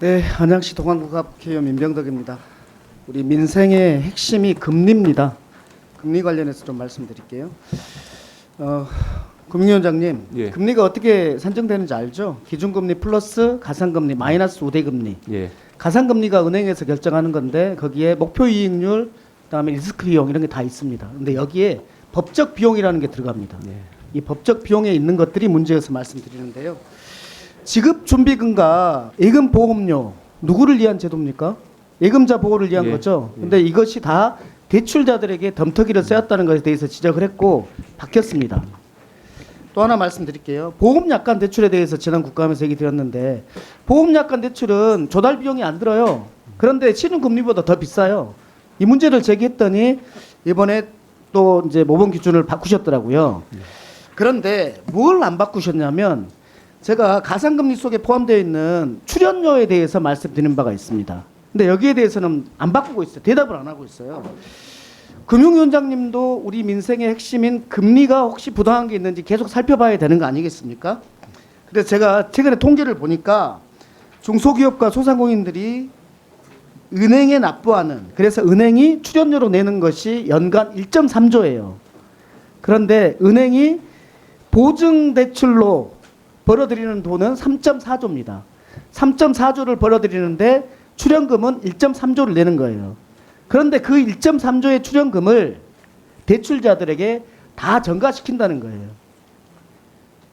네, 안양시 동안구갑 국회의원 민병덕입니다. 우리 민생의 핵심이 금리입니다. 금리 관련해서 좀 말씀드릴게요. 금융위원장님, 예. 금리가 어떻게 산정되는지 알죠? 기준금리 플러스 가산금리 마이너스 우대금리. 예. 가산금리가 은행에서 결정하는 건데 거기에 목표 이익률, 그다음에 리스크 비용 이런 게 다 있습니다. 근데 여기에 법적 비용이라는 게 들어갑니다. 예. 이 법적 비용에 있는 것들이 문제여서 말씀드리는데요. 지급준비금과 예금보험료 누구를 위한 제도입니까? 예금자 보호를 위한 예. 거죠. 예. 근데 이것이 다 대출자들에게 덤터기를 씌웠다는 것에 대해서 지적을 했고 바뀌었습니다. 또 하나 말씀드릴게요. 보험약관 대출에 대해서 지난 국감에서 얘기 드렸는데 보험약관 대출은 조달 비용이 안 들어요. 그런데 신용금리보다 더 비싸요. 이 문제를 제기했더니 이번에 또 이제 모범 기준을 바꾸셨더라고요. 그런데 뭘 안 바꾸셨냐면 제가 가산금리 속에 포함되어 있는 출연료에 대해서 말씀드린 바가 있습니다. 근데 여기에 대해서는 안 바꾸고 있어요. 대답을 안 하고 있어요. 금융위원장님도 우리 민생의 핵심인 금리가 혹시 부당한 게 있는지 계속 살펴봐야 되는 거 아니겠습니까? 그래서 제가 최근에 통계를 보니까 중소기업과 소상공인들이 은행에 납부하는, 그래서 은행이 출연료로 내는 것이 연간 1.3조예요. 그런데 은행이 보증대출로 벌어들이는 돈은 3.4조입니다. 3.4조를 벌어들이는데 출연금은 1.3조를 내는 거예요. 그런데 그 1.3조의 출연금을 대출자들에게 다 전가시킨다는 거예요.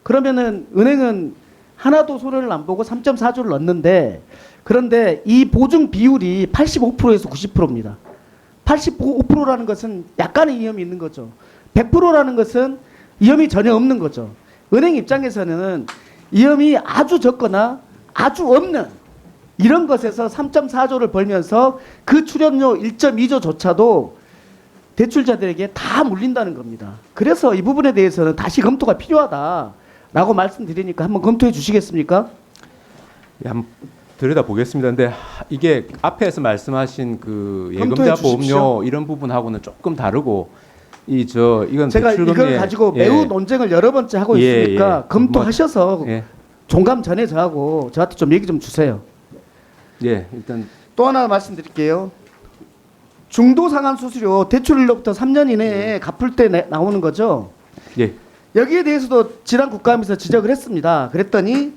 그러면은 은행은 하나도 손해를 안 보고 3.4조를 넣는데, 그런데 이 보증 비율이 85%에서 90%입니다. 85%라는 것은 약간의 위험이 있는 거죠. 100%라는 것은 위험이 전혀 없는 거죠. 은행 입장에서는 위험이 아주 적거나 아주 없는 이런 것에서 3.4조를 벌면서 그 출연료 1.2조조차도 대출자들에게 다 물린다는 겁니다. 그래서 이 부분에 대해서는 다시 검토가 필요하다라고 말씀드리니까 한번 검토해 주시겠습니까? 예, 한번 들여다보겠습니다. 근데 이게 앞에서 말씀하신 그 검토해 예금자 주십시오. 보험료 이런 부분하고는 조금 다르고 이건 제가 이걸 대출금리에 가지고 예. 매우 논쟁을 여러 번째 하고 예, 있으니까 예. 검토하셔서 예. 종감 전에 저한테 좀 얘기 좀 주세요. 예, 일단 또 하나 말씀드릴게요. 중도 상환 수수료 대출일로부터 3년 이내에 갚을 때 나오는 거죠. 예. 여기에 대해서도 지난 국감에서 지적을 했습니다. 그랬더니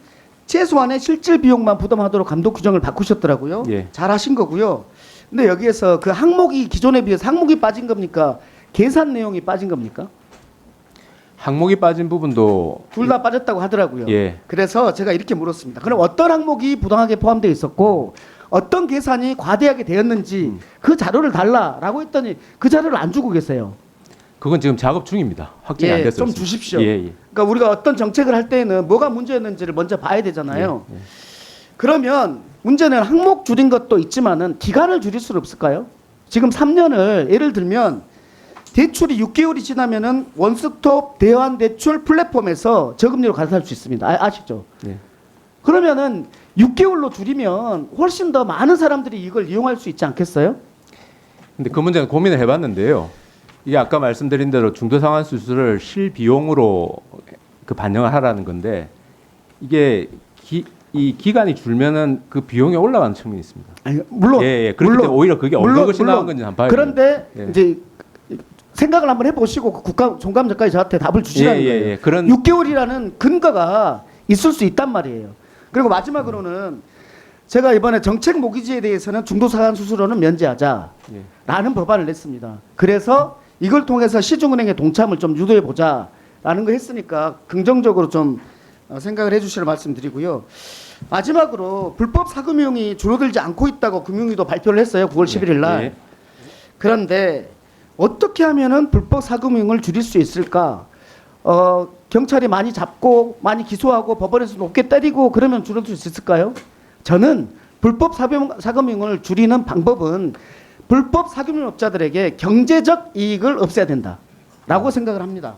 최소한의 실질 비용만 부담하도록 감독 규정을 바꾸셨더라고요. 예. 잘하신 거고요. 근데 여기에서 그 항목이 기존에 비해서 항목이 빠진 겁니까? 계산 내용이 빠진 겁니까? 항목이 빠진 부분도 둘 다 빠졌다고 하더라고요. 예. 그래서 제가 이렇게 물었습니다. 그럼 어떤 항목이 부당하게 포함되어 있었고 어떤 계산이 과대하게 되었는지 그 자료를 달라라고 했더니 그 자료를 안 주고 계세요. 그건 지금 작업 중입니다. 확정이 안 됐어요. 좀 주십시오. 예, 예. 그러니까 우리가 어떤 정책을 할 때는 뭐가 문제였는지를 먼저 봐야 되잖아요. 예, 예. 그러면 문제는 항목 줄인 것도 있지만은 기간을 줄일 수는 없을까요? 지금 3년을 예를 들면 대출이 6개월이 지나면은 원스톱 대환 대출 플랫폼에서 저금리로 가산할 수 있습니다. 아시죠? 예. 그러면은 6개월로 줄이면 훨씬 더 많은 사람들이 이걸 이용할 수 있지 않겠어요? 근데 그 문제는 고민을 해봤는데요. 이게 아까 말씀드린 대로 중도상환 수술을 실비용으로 그 반영을 하라는 건데 이게 이 기간이 줄면은 그 비용이 올라가는 측면이 있습니다. 아니, 물론 예. 그렇기 때문에 오히려 그게 어느 것이 나온 건지 한번 봐야 돼요. 그런데 예. 이제 생각을 한번 해보시고 국감 종감 작가님 저한테 답을 주시라는 거예요. 예. 그런 6개월이라는 근거가 있을 수 있단 말이에요. 그리고 마지막으로는 제가 이번에 정책 모기지에 대해서는 중도상환 수수료는 면제하자라는 법안을 냈습니다. 그래서 이걸 통해서 시중은행의 동참을 좀 유도해 보자라는 거 했으니까 긍정적으로 좀 생각을 해주시라 말씀드리고요. 마지막으로 불법 사금융이 줄어들지 않고 있다고 금융위도 발표를 했어요. 9월 11일 날. 예. 그런데 어떻게 하면은 불법 사금융을 줄일 수 있을까? 경찰이 많이 잡고 많이 기소하고 법원에서 높게 때리고 그러면 줄어들 수 있을까요? 저는 불법 사금융을 줄이는 방법은 불법 사금융업자들에게 경제적 이익을 없애야 된다라고 생각을 합니다.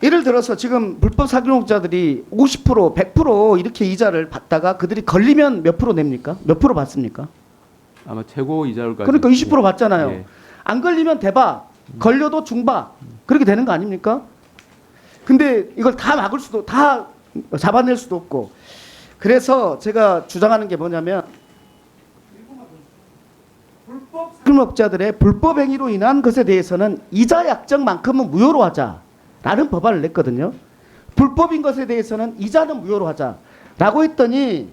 예를 들어서 지금 불법 사금융업자들이 50%, 100% 이렇게 이자를 받다가 그들이 걸리면 몇 프로 냅니까? 몇 프로 받습니까? 아마 최고 이자율까지. 그러니까 20% 받잖아요. 예. 안 걸리면 대박, 걸려도 중박 그렇게 되는 거 아닙니까? 근데 이걸 다 막을 수도, 다 잡아낼 수도 없고 그래서 제가 주장하는 게 뭐냐면 불법 사금업자들의 불법 행위로 인한 것에 대해서는 이자 약정만큼은 무효로 하자라는 법안을 냈거든요. 불법인 것에 대해서는 이자는 무효로 하자라고 했더니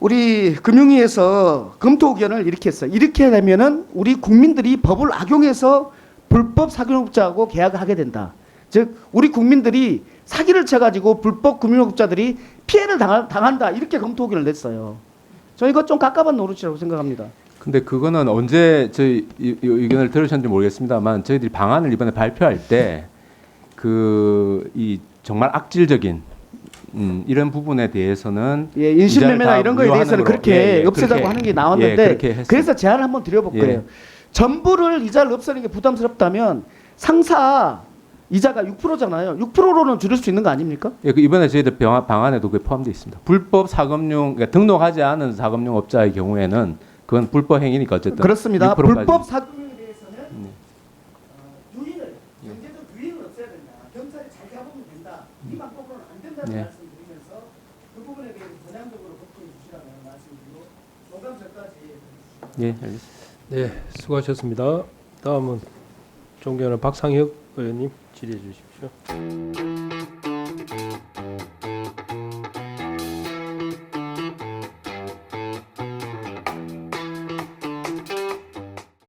우리 금융위에서 검토 의견을 이렇게 했어요. 이렇게 되면은 우리 국민들이 법을 악용해서 불법 사금업자하고 계약을 하게 된다. 즉 우리 국민들이 사기를 쳐가지고 불법 금융업자들이 피해를 당한다. 이렇게 검토 의견을 냈어요. 저 이거 좀 깝깝한 노릇이라고 생각합니다. 근데 그거는 언제 저희 이 의견을 들으셨는지 모르겠습니다만 저희들이 방안을 이번에 발표할 때 그 이 정말 악질적인 이런 부분에 대해서는 예, 인신매매나 이런 거에 대해서는 그렇게 없애자고 그렇게, 하는 게 나왔는데 그렇게 했습니다. 그래서 제안을 한번 드려볼 예. 거예요. 전부를 이자를 없애는 게 부담스럽다면 상사 이자가 6%잖아요. 6%로는 줄일 수 있는 거 아닙니까? 예, 그 이번에 저희들 방안에도 그게 포함되어 있습니다. 불법 사금융 그러니까 등록하지 않은 사금융 업자의 경우에는 그건 불법 행위니까 어쨌든 그렇습니다. 6%까지. 불법 사금융에 대해서는 유인을 경제적 유인을 없애야 된다. 경찰이 잘 잡으면 된다. 이 방법으로는 안 된다는 네. 말씀드리면서 그 부분에 대해서 전향적으로 검토해 주시라는 말씀드리고 농감 전까지 해주시죠. 예, 알겠습니다. 네, 수고하셨습니다. 다음은 존경하는 박상혁 의원님 질의해 주십시오.